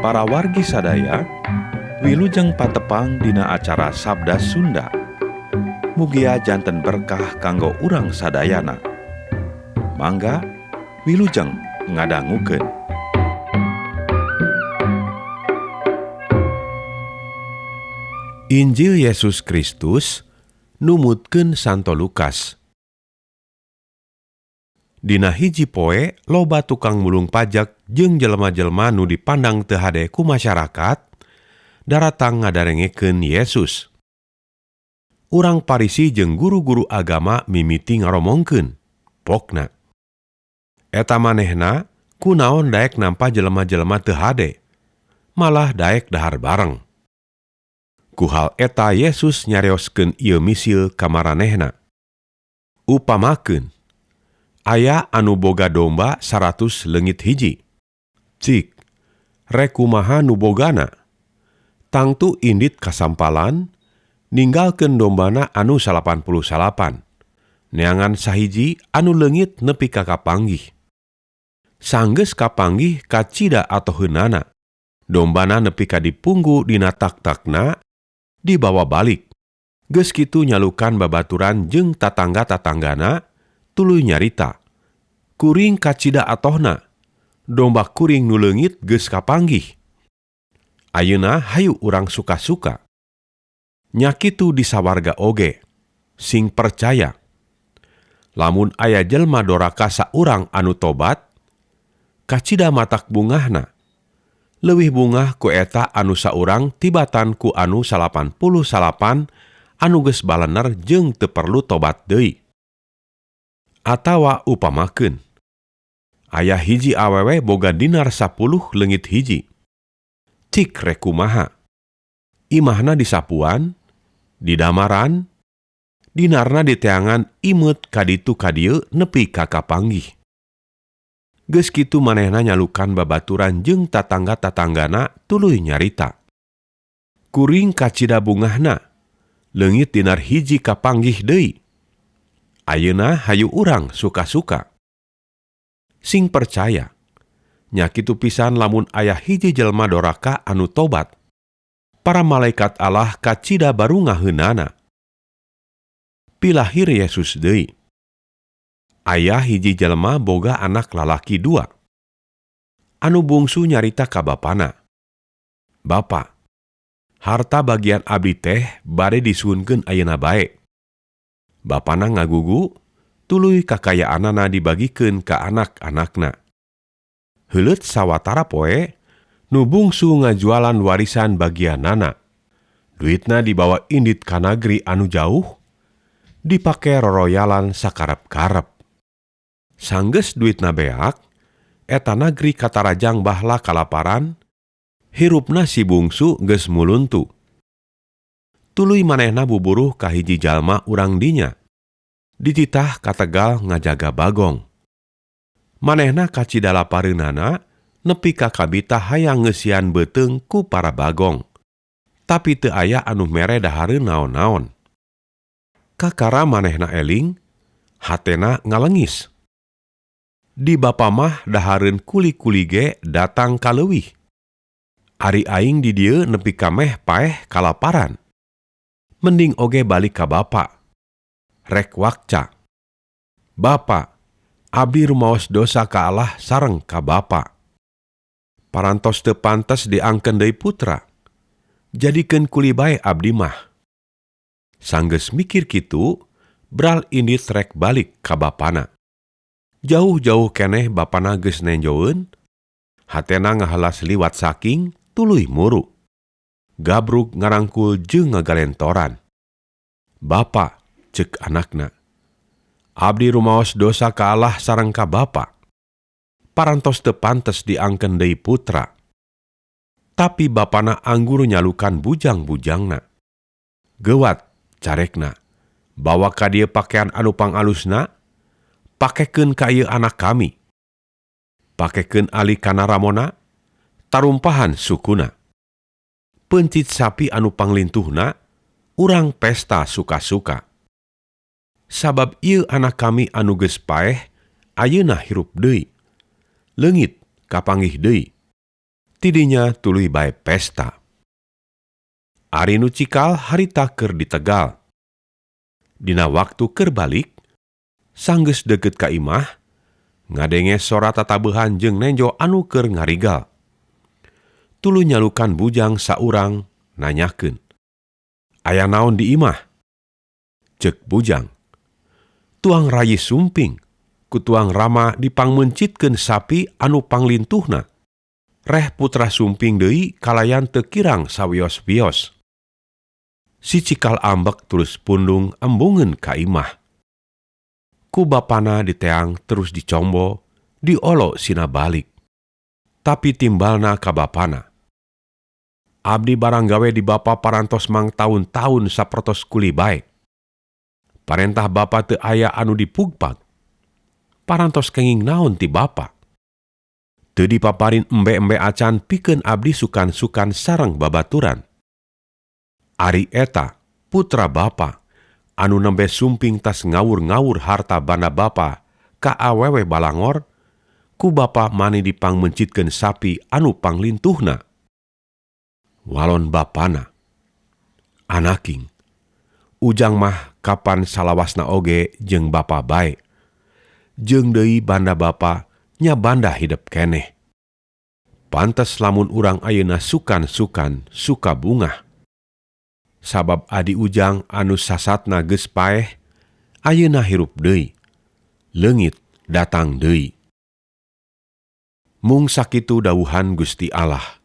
Para wargi sadaya, wilujeng patepang dina acara Sabda Sunda. Mugia janten berkah kanggo urang sadayana. Mangga wilujeng ngadangukeun. Injil Yesus Kristus numutkeun Santo Lukas. Dina hiji poe loba tukang mulung pajak jeung jelema-jelema nu dipandang teu hade ku masyarakat daratang ngadarengekeun Yesus. Urang Parisi jeung guru-guru agama mimiti ngaromongkeun, pokna. Eta manehna kunaon daek nampa jelema-jelema teu hade, malah daek dahar bareng. Ku hal eta Yesus nyareoskeun ieu misil ka maranehna. Upamakeun, aya anu boga domba 100 leungit hiji. Cik, rek kumaha nu bogana? Tangtu indit kasampalan, ninggalkeun dombana anu 88. Neangan sahiji anu leungit nepi ka kapanggih. Sanggeus kapanggih kacida atau heunana, dombana nepi ka dipunggu dina tak-takna, dibawa balik. Geus kitu nyalukan babaturan jeung tatangga-tatanggana, tuluy nyarita. Kuring kacida atohna, domba kuring nu leungit geus kapanggih. Ayeuna hayu urang suka-suka. Nya kitu di sawarga oge, sing percaya. Lamun aya jelma doraka saurang anu tobat, kacida matak bungahna. Leuwih bungah ku eta anu saurang tibatan ku anu 88 anu geus balener jeung teu perlu tobat deui. Atawa upamakeun, aya hiji awewe boga dinar 10 leungit hiji. Cik rek kumaha? Imahna di sapuan, di damaran, dinarna di teangan imeut kaditu kadieu nepi ka kapanggih. Geus kitu manehna nyalukan babaturan jeung tatangga-tatanggana tuluy nyarita. Kuring kacida bungahna, leungit dinar hiji kapanggih deui. Ayeuna hayu urang suka-suka. Sing percaya, nya kitu pisan lamun aya hiji jelma doraka anu tobat. Para malaikat Allah kacida baru ngaheunana. Pilahir Yesus deui. Aya hiji jelema boga anak lalaki 2. Anu bungsu nyarita ka bapana, "Bapa, harta bagian abdi teh bade disuunkeun ayeuna bae." Bapana ngagugu, tuluy kakayaanana dibagikeun ka anak-anakna. Heuleut sawatara poe, nu bungsu ngajualan warisan bagianana. Duitna dibawa indit ka nagri anu jauh, dipake roroyalan sakarep-karep. Sanggeus duitna beak, eta nagri katarajang bahla kalaparan, hirupna si bungsu geus muluntu. Tuluy manehna buburuh ka hiji jalma urang dinya, dititah kategal ngajaga bagong. Manehna kacida lapareunana nepi ka kabita hayang ngeusian beuteung ku para bagong, tapi teu aya anu mere dahareun naon-naon. Kakara manehna eling, hatena ngalengis. Di bapa mah dahareun kuli-kuli ge datang kaleuwih. Ari aing di dieu nepi ka meh paeh kalaparan. Mending oge balik ka bapa. Rek wakca. Bapa, abdi rumaos dosa ka Allah sareng ka bapa. Parantos teu pantes diangkeun deui putra. Jadikeun kuli bae abdi mah. Sanggeus mikir kitu, bral indit rek balik ka bapana. Jauh-jauh keneh bapana geus nenjoeun, hatena ngahelas liwat saking, tuluy muru. Gabrug ngarangkul jeung ngagalentoran. "Bapa," ceuk anakna, "abdi rumaos dosa ka Allah sareng ka bapa. Parantos teu pantes diangkeun deui putra." Tapi bapana angguru nyalukan bujang-bujangna. "Geuwat," carekna, "bawa ka dieu pakean anu pangalusna, pakekeun ka ieu anak kami. Pakekeun ali kana ramona, tarumpahan sukuna. Pencit sapi anu panglintuhna, urang pesta suka-suka. Sabab ieu anak kami anu geus paeh, ayeuna hirup deui. Leungit kapanggih deui. Tidinya tuluy bae pesta. Ari nu cikal harita keur di Tegal. Dina waktu keur balik, sanggeus deukeut ka imah, ngadenge sora tatabehan jeung nenjo anu keur ngarigal. Tuluy nyalukan bujang saurang nanyakeun, "Aya naon di imah?" Ceuk bujang, "Tuang rayi sumping, ku tuang Rama dipangmencitkeun sapi anu panglintuhna. Reh putra sumping deui kalayan teu kirang sawios-wios." Si cikal ambek terus pundung embungeun ka imah. Ku bapana diteang terus dicombo, diolo sina balik. Tapi timbalna ka bapana, "Abdi barang gawe di bapa parantos mang tahun-tahun sapertos kuli bae. Parentah bapa teu aya anu dipugpag. Parantos kenging naon ti bapa? Teu dipaparin embe-embe acan pikeun abdi sukan-sukan sareng babaturan. Ari eta putra bapa anu nembe sumping tas ngawur-ngawur harta bana bapa ka awewe balangor, ku bapa mani dipangmencitkeun sapi anu panglintuhna." Walon bapana, "Anaking, ujang mah kapan salawasna oge jeung bapa bae. Jeung deui banda bapa nya banda hidep keneh. Pantes lamun urang ayeuna sukan-sukan suka bungah. Sabab adi ujang anu sasatna geus paeh, ayeuna hirup deui. Leungit datang deui." Mung sakitu dawuhan Gusti Allah.